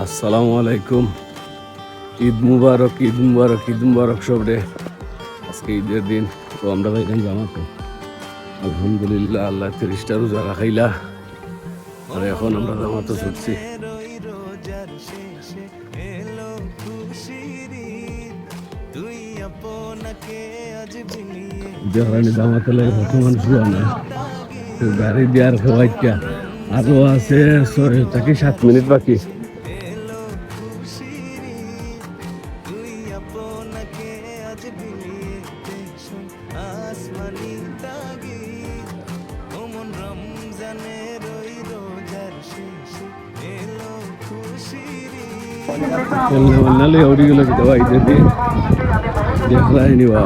আসসালামু আলাইকুম। ঈদ মুবারক, ঈদ মুবারক, ঈদ মুবারক সবরে। আজকে ঈদের দিন, তো আমরা ভাইলাম জামাতে আলহামদুলিল্লাহ আল্লাহ 30টা রোজা রাখাইলা, আর এখন আমরা জামাতে ছুটছি। জামাতে লাগে বর্তমান শুরু না, গাড়ি দেওয়ার খাওয়াইটা আরো আছে 7 মিনিট বাকি। নালে ওডিগুলো দেওয়া ঈদের দিন দেখাই নিবা।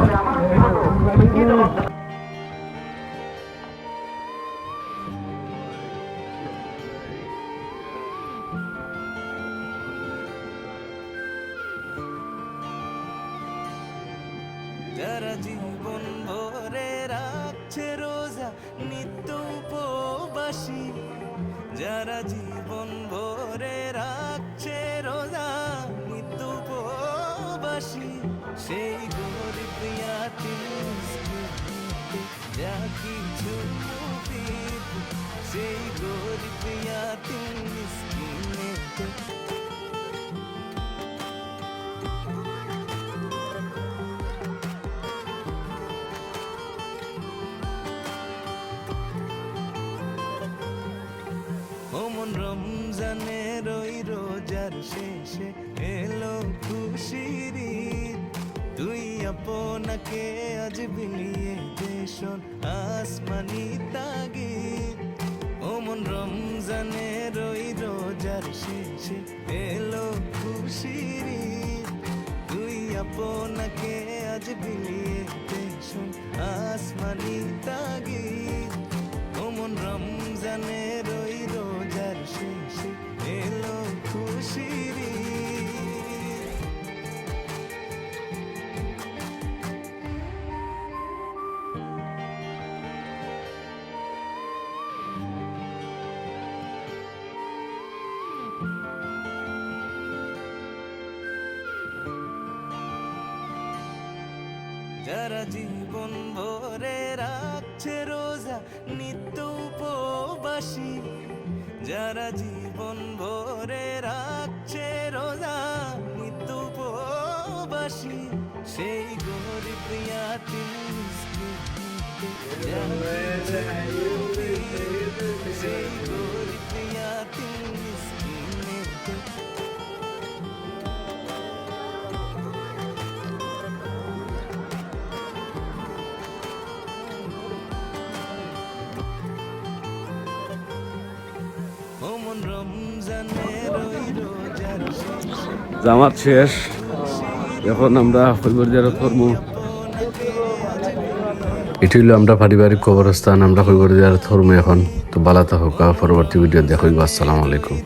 যারা জীবন ভরে রাখছে রোজা নিত্য উপবাসী, যারা জীবন ভরে রাখছে রোজা নিত্য উপবাসী, সেই গরিব ইয়াতীমকে যা কিছু মুফিদ, সেই গরিব ইয়াতীম মিসকিনকে ওমন রমজানের ওই রোজার শেষে এলো খুশির ঈদ, তুই আপনাকে আজ বিলিয়ে দেশন আসমানি তাগিদ। ওমন রমজানের ওই রোজার শেষে এলো খুশির ঈদ, তুই আপনাকে আজ বিলিয়ে দেশন আসমানি তাগিদ। ওমন রমজানের ওই রোজার শেষে এলো খুশির ঈদ। যারা জীবন ভরে রাখছে রোজা নিত্য উপবাসী, যারা জীবন ভরে রাখছে রোজা নিত্য উপবাসী, সেই গরিব ইয়াতীম মিসকিনকে যা কিছু মুফিদ, সেই গরিব ইয়াতীম মিসকিনকে ওমন রমজানের ওই রোজার শেষে জামাত শেষ, এখন আমরা কইবর জিয়ারত করবো। এটি হলো আমরা পারিবারিক কবরস্থান, আমরা কইবর জিয়ারত করবো এখন। তো বালা থাকুক, পরবর্তী ভিডিও দেখো। আসসালামু আলাইকুম।